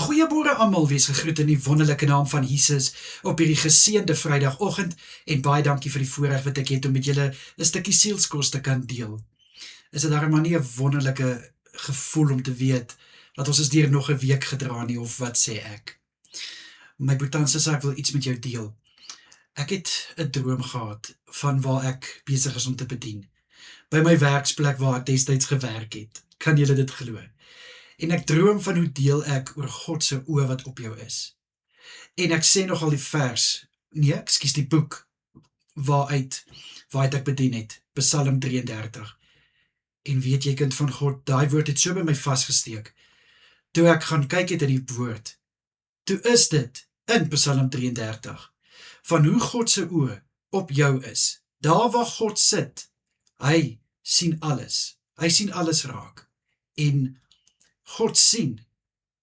Goeiemôre almal, wees gegroet in die wonderlike naam van Jesus op hierdie geseënde Vrydagoggend en baie dankie vir die voorreg wat ek het om met julle 'n stukkie sielskos te kan deel. Is dit darem maar nie 'n wonderlike gevoel om te weet dat ons is deur nog 'n week gedra nie, of wat sê ek? My boetie en sussie, ek wil iets met jou deel. Ek het 'n droom gehad van waar ek besig is om te bedien. By my werksplek waar ek destyds gewerk het. Kan julle dit glo? En ek droom van hoe deel ek oor God se oë wat op jou is. En ek sê nogal die vers, die boek, waaruit ek bedien het, Psalm 33. En weet jy, kind van God, daai woord het so by my vasgesteek. Toe ek gaan kyk het in die woord, toe is dit in Psalm 33, van hoe God se oë op jou is. Daar waar God sit, hy sien alles raak. En God sien,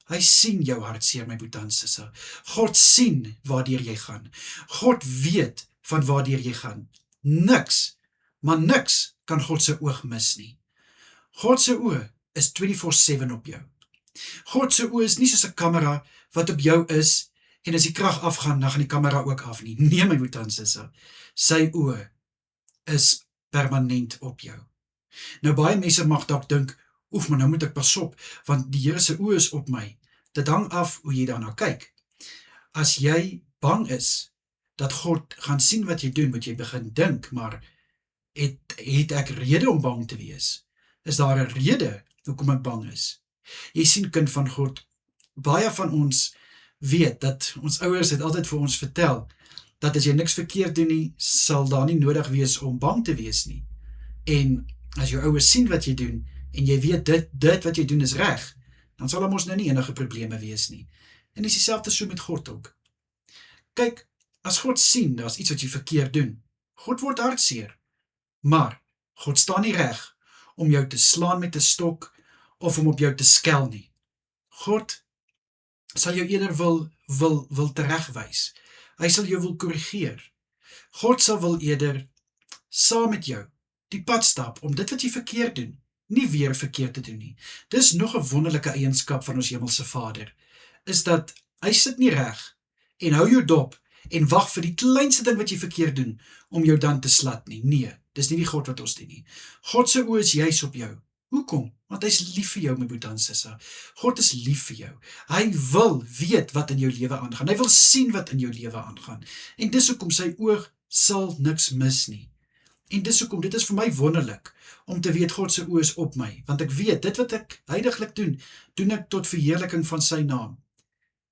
hy sien jou hartseer, my boetie en sussie. God sien waardeur jy gaan. God weet van waardeur jy gaan. Niks, maar niks kan God se oog mis nie. God se oë is 24/7 op jou. God se oë is nie soos 'n kamera wat op jou is, en as die krag afgaan, dan gaan die kamera ook af nie. Nee, my boetie en sussie, sy oë is permanent op jou. Nou, baie mense mag dalk dink, oef, maar nou moet ek pas op, want die Here se oë is op my. Dit hang af hoe jy daarna kyk. As jy bang is dat God gaan sien wat jy doen, moet jy begin dink, maar het ek rede om bang te wees? Is daar 'n rede hoekom ek bang is? Jy sien, kind van God, baie van ons weet dat ons ouers het altyd vir ons vertel, dat as jy niks verkeerd doen nie, sal daar nie nodig wees om bang te wees nie. En as jou ouers sien wat jy doen, en jy weet dit wat jy doen is reg, dan sal mos nou nie enige probleme wees nie. En dis dieselfde so met God ook. Kyk, as God sien, daar's iets wat jy verkeerd doen, God word hartseer, maar God staan nie reg om jou te slaan met 'n stok, of om op jou te skel nie. God sal jou eerder wil teregwys. Hy sal jou wil korrigeer. God sal wil eerder saam met jou die pad stap om dit wat jy verkeerd doen, nie weer verkeerd te doen nie. Dis nog 'n wonderlike eienskap van ons hemelse Vader, is dat hy sit nie reg en hou jou dop en wag vir die kleinste ding wat jy verkeerd doen om jou dan te slat nie. Nee, dis nie die God wat ons dien nie. God se oë is juis op jou. Hoekom? Want hy is lief vir jou, my boetie en sussie. God is lief vir jou. Hy wil weet wat in jou lewe aangaan. Hy wil sien wat in jou lewe aangaan. En dis hoekom sy oog sal niks mis nie. En dis hoekom, dit is vir my wonderlik, om te weet God se oë is op my, want ek weet, dit wat ek heiliglik doen ek tot verheerliking van sy naam.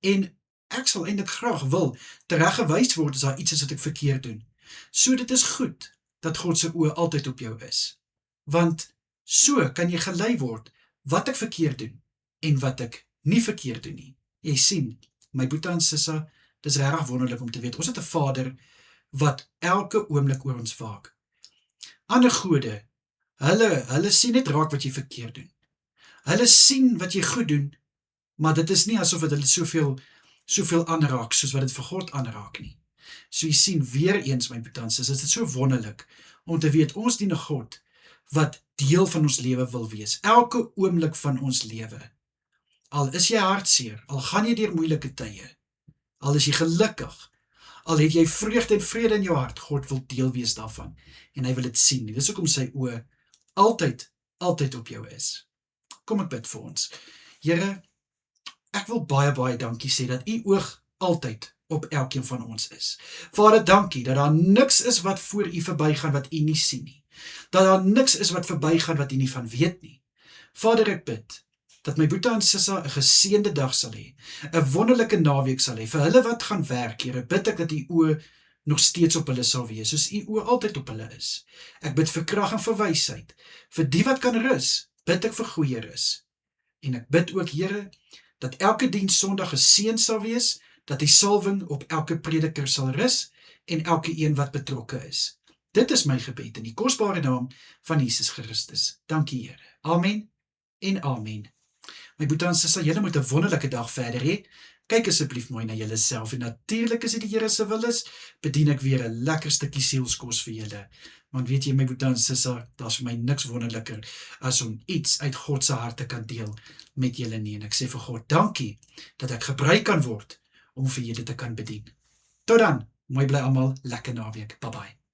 En ek sal eintlik graag wil tereggewys word as daar iets is wat ek verkeerd doen. So dit is goed, dat God se oë altyd op jou is. Want so kan jy gelei word, wat ek verkeerd doen, en wat ek nie verkeerd doen nie. Jy sien, my boetie en sussie, dis regtig wonderlik om te weet, ons het 'n Vader, wat elke oomblik oor ons waak. Ander gode, hulle sien net raak wat jy verkeerd doen. Hulle sien wat jy goed doen, maar dit is nie asof dit hulle soveel aanraak, soos wat dit vir God aanraak nie. So jy sien, weer eens, my boetie en sussie, is dit so wonderlik, om te weet, ons dien 'n God, wat deel van ons lewe wil wees, elke oomblik van ons lewe. Al is jy hartseer, al gaan jy deur moeilike tye, al is jy gelukkig, al het jy vreugde en vrede in jou hart, God wil deel wees daarvan, en hy wil dit sien. Dis hoekom sy oë altyd op jou is. Kom ek bid vir ons. Here, ek wil baie dankie sê, dat u oog altyd op elkeen van ons is. Vader, dankie, dat daar niks is wat voor u verbygaan wat u nie sien nie. Dat daar niks is wat verbygaan wat u nie van weet nie. Vader, ek bid, dat my boetie en sussie 'n geseënde dag sal hê, 'n wonderlike naweek sal hê, vir hulle wat gaan werk, Here, bid ek dat u oë nog steeds op hulle sal wees, soos u oë altyd op hulle is. Ek bid vir krag en vir wysheid, vir die wat kan rus, bid ek vir goeie rus. En ek bid ook, Here, dat elke diens Sondag geseën sal wees, dat die salwing op elke prediker sal rus, en elke een wat betrokke is. Dit is my gebed in die kosbare naam van Jesus Christus. Dankie, Here. Amen en amen. My boetie en suster, julle moet 'n wonderlike dag verder hê. Kyk asseblief mooi na julleself en natuurlik as dit die Here se wil is, bedien ek weer 'n lekker stukkie sielskos vir julle. Want weet jy my boetie en suster, daar's vir my niks wonderliker as om iets uit God se hart te kan deel met julle nie. En ek sê vir God, dankie dat ek gebruik kan word om vir julle te kan bedien. Tot dan, mooi bly almal, lekker naweek. Bye bye.